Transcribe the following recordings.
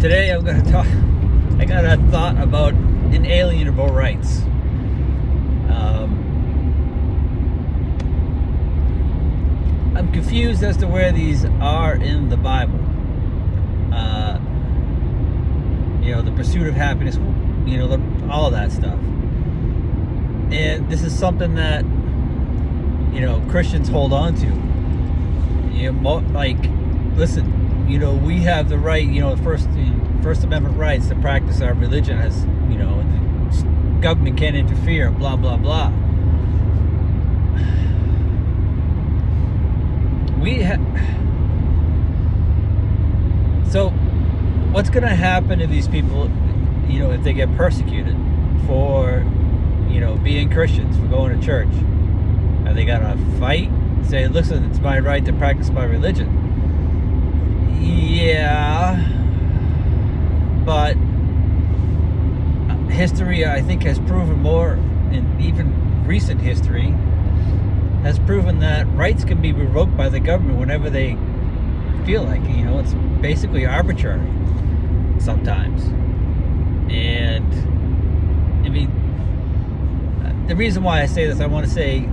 Today I'm going to talk. I got a thought about inalienable rights. I'm confused as to where these are in the Bible. The pursuit of happiness, all of that stuff. And this is something that, Christians hold on to. Listen, we have the right, First Amendment rights to practice our religion as, the government can't interfere, blah, blah, blah. So what's going to happen to these people, if they get persecuted for, being Christians, for going to church? Are they going to fight? Say, listen, it's my right to practice my religion. Yeah, but history, I think, has proven more, and even recent history has proven that rights can be revoked by the government whenever they feel like. It's basically arbitrary sometimes. And the reason why I say this, I want to say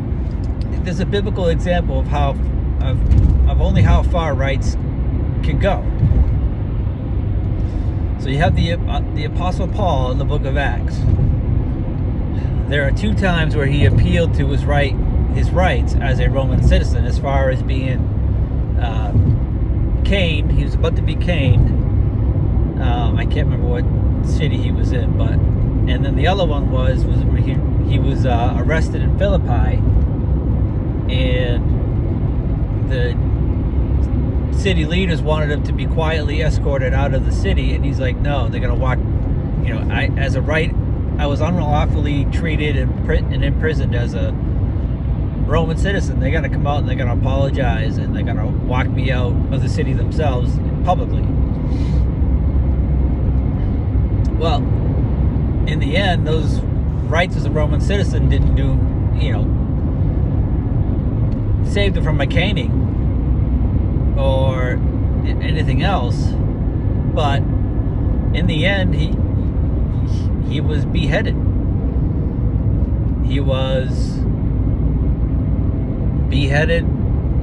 there's a biblical example of only how far rights can go. So you have the Apostle Paul in the book of Acts. There are 2 times where he appealed to his rights as a Roman citizen, as far as being caned. He was about to be caned. I can't remember what city he was in, and then the other one was when he was arrested in Philippi, and the city leaders wanted him to be quietly escorted out of the city, and he's like, no, they're gonna walk. I was unlawfully treated and imprisoned as a Roman citizen. They're gonna come out and they're gonna apologize, and they're gonna walk me out of the city themselves publicly. Well, in the end, those rights as a Roman citizen didn't do, saved him from a caning or anything else. But in the end, he was beheaded. He was beheaded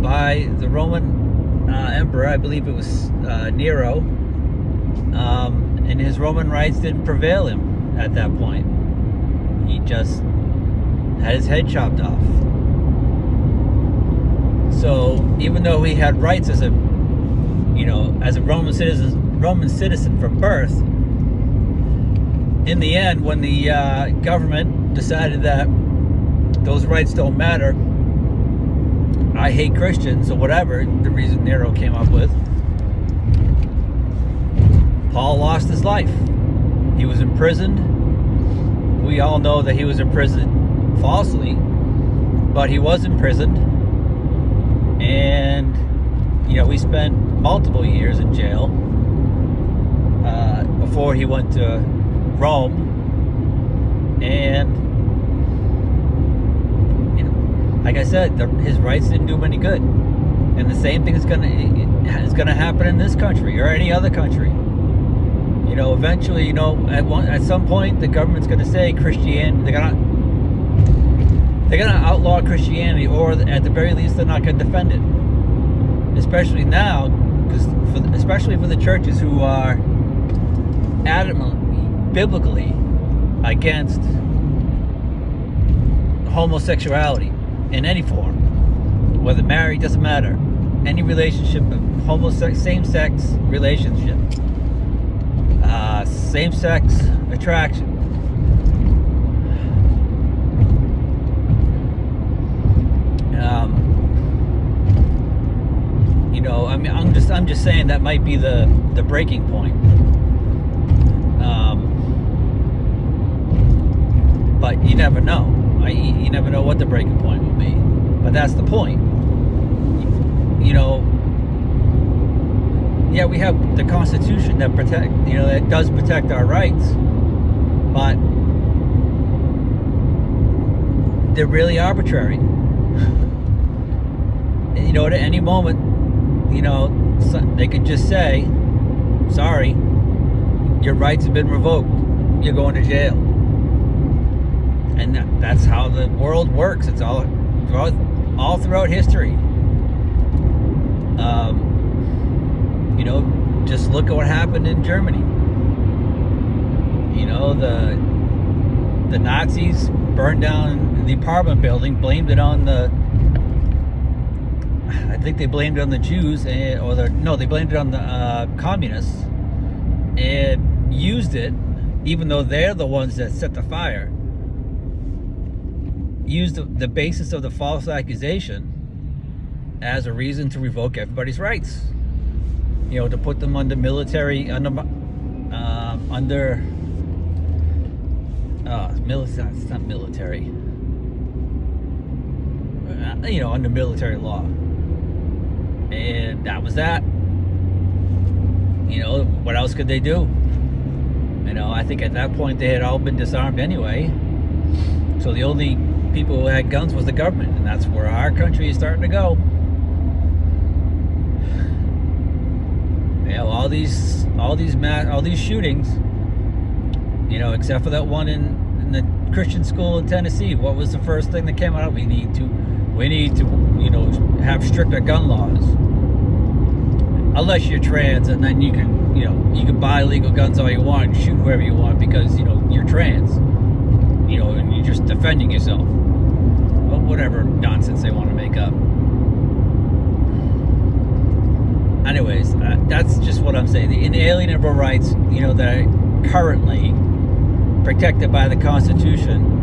by the Roman emperor. I believe it was Nero. And his Roman rights didn't prevail him at that point. He just had his head chopped off. So even though he had rights as a Roman citizen from birth, in the end, when the government decided that those rights don't matter, I hate Christians, or whatever the reason Nero came up with, Paul lost his life. He was imprisoned. We all know that he was imprisoned falsely, but he was imprisoned. And, he spent multiple years in jail before he went to Rome. And, like I said, his rights didn't do him any good. And the same thing is gonna happen in this country or any other country. Eventually, at some point, the government's going to say Christianity. They're gonna outlaw Christianity, or at the very least, they're not going to defend it. Especially now, especially for the churches who are adamantly, biblically, against homosexuality in any form, whether married, doesn't matter. Any relationship, same-sex relationship. Same-sex attraction. I'm just saying that might be the breaking point. But you never know. You never know what the breaking point will be. But that's the point. Yeah, we have the Constitution that that does protect our rights, but they're really arbitrary. At any moment, they could just say, sorry, your rights have been revoked. You're going to jail. And that's how the world works. It's all throughout history. You know, just look at what happened in Germany. You know, the Nazis burned down the apartment building, blamed it on I think they blamed it on the Jews, they blamed it on the communists, and used it, even though they're the ones that set the fire, used the basis of the false accusation as a reason to revoke everybody's rights. You know, to put them under military, it's not military. You know, under military law. And that was that. You know, what else could they do? You know, I think at that point they had all been disarmed anyway. So the only people who had guns was the government, and that's where our country is starting to go. You know, all these shootings. You know, except for that one in the Christian school in Tennessee. What was the first thing that came out? We need to, you know, have stricter gun laws. Unless you're trans, and then you can buy legal guns all you want and shoot whoever you want because, you know, you're trans. You know, and you're just defending yourself. Well, whatever nonsense they want to make up. Anyways, that's just what I'm saying. The inalienable rights, you know, that are currently protected by the Constitution.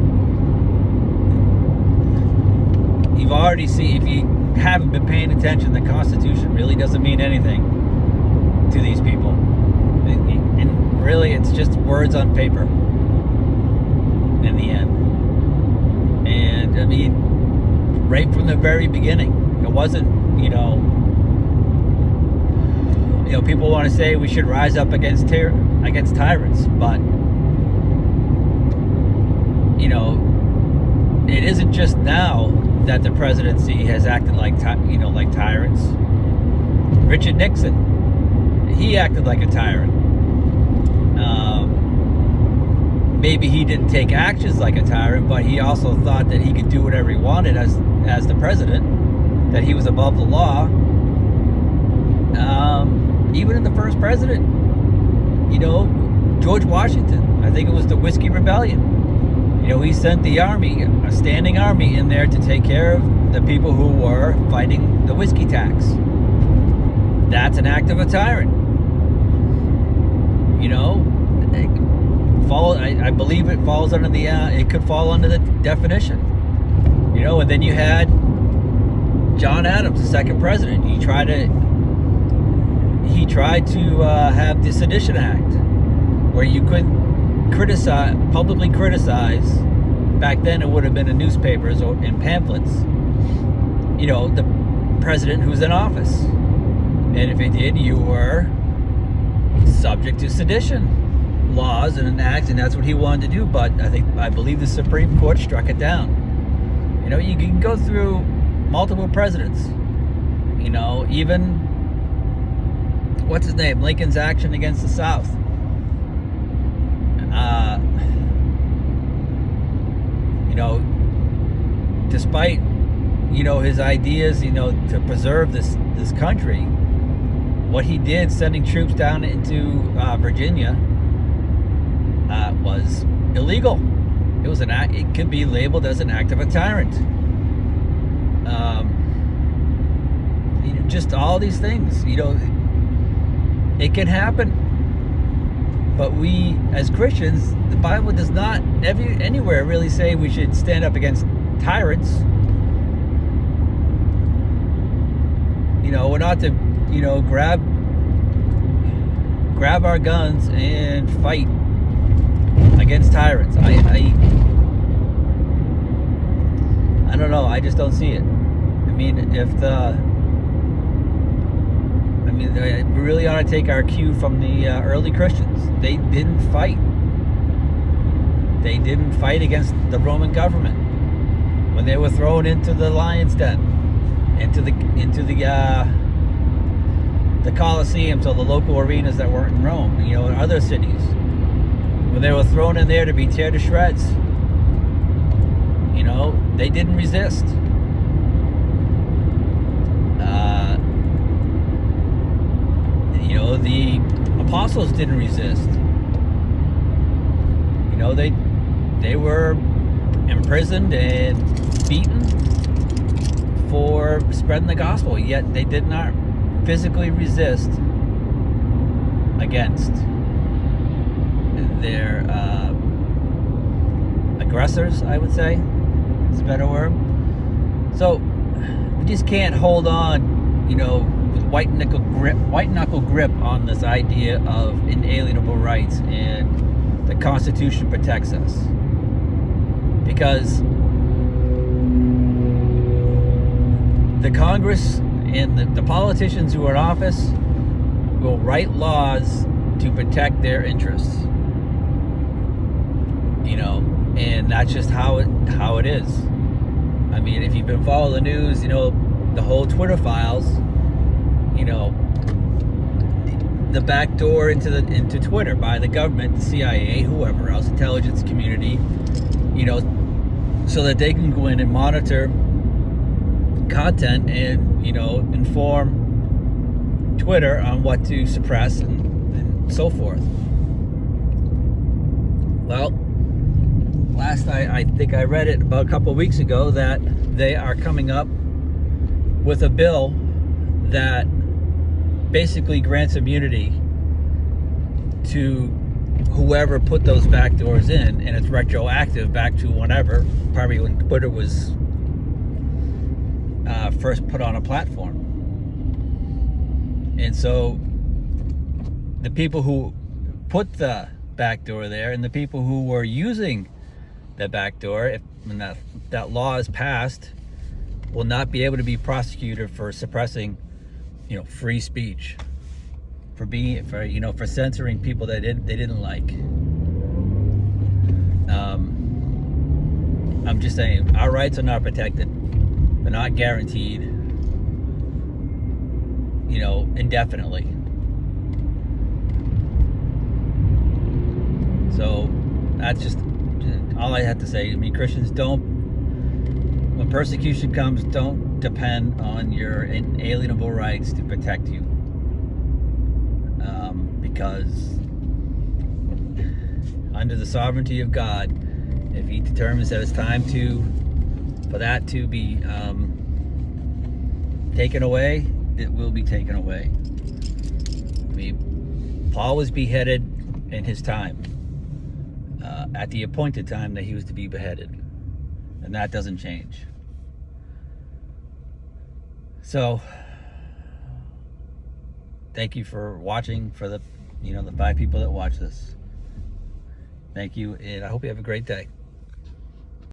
You've already seen, if you haven't been paying attention, the Constitution really doesn't mean anything to these people. And really, it's just words on paper in the end. And I mean, right from the very beginning, it wasn't, you know, people want to say we should rise up against tyrants, but you know, it isn't just now that the presidency has acted like tyrants. Richard Nixon, he acted like a tyrant. Maybe he didn't take actions like a tyrant, but he also thought that he could do whatever he wanted as the president, that he was above the law. Even in the first president, you know, George Washington, I think it was the Whiskey Rebellion. You know, he sent the army, a standing army in there to take care of the people who were fighting the whiskey tax. That's an act of a tyrant. You know, I believe it falls under it could fall under the definition. You know, and then you had John Adams, the second president. He tried to have the Sedition Act, where you couldn't publicly criticize. Back then it would have been in newspapers or in pamphlets, you know, the president who's in office. And if it did, you were subject to sedition laws and an act, and that's what he wanted to do. But I believe the Supreme Court struck it down. You know, you can go through multiple presidents. You know, even what's his name? Lincoln's action against the South. You know, despite, you know, his ideas, you know, to preserve this country, what he did, sending troops down into Virginia, was illegal. It was it could be labeled as an act of a tyrant. You know, just all these things, you know, it can happen. But we, as Christians, the Bible does not anywhere really say we should stand up against tyrants. You know, we're not to, you know, grab our guns and fight against tyrants. I don't know. I just don't see it. I mean, we really ought to take our cue from the early Christians. They didn't fight. They didn't fight against the Roman government when they were thrown into the lion's den, into the the Colosseums or the local arenas that weren't in Rome, in other cities. When they were thrown in there to be torn to shreds, they didn't resist. The apostles didn't resist. They were imprisoned and beaten for spreading the gospel, yet they did not physically resist against their aggressors, I would say. It's a better word. So we just can't hold on, with white knuckle grip on this idea of inalienable rights and the Constitution protects us. Because the Congress and the politicians who are in office will write laws to protect their interests. And that's just how it is. I mean, if you've been following the news, the whole Twitter files, the back door into Twitter by the government, the CIA, whoever else, intelligence community, so that they can go in and monitor content and, inform Twitter on what to suppress and so forth. Well, last I think I read it about a couple of weeks ago that they are coming up with a bill that basically grants immunity to whoever put those back doors in, and it's retroactive back to whenever, probably when Twitter was first put on a platform. And so the people who put the back door there and the people who were using the back door, when that law is passed, will not be able to be prosecuted for suppressing, free speech, for censoring people that they didn't like. I'm just saying, our rights are not protected. They're not guaranteed, indefinitely. So that's just all I have to say. I mean, Christians, when persecution comes, don't depend on your inalienable rights to protect you. Because under the sovereignty of God, if He determines that it's time for that to be taken away, it will be taken away. I mean, Paul was beheaded in his time, at the appointed time that he was to be beheaded, and that doesn't change. So, thank you for watching, for the 5 people that watch this. Thank you, and I hope you have a great day.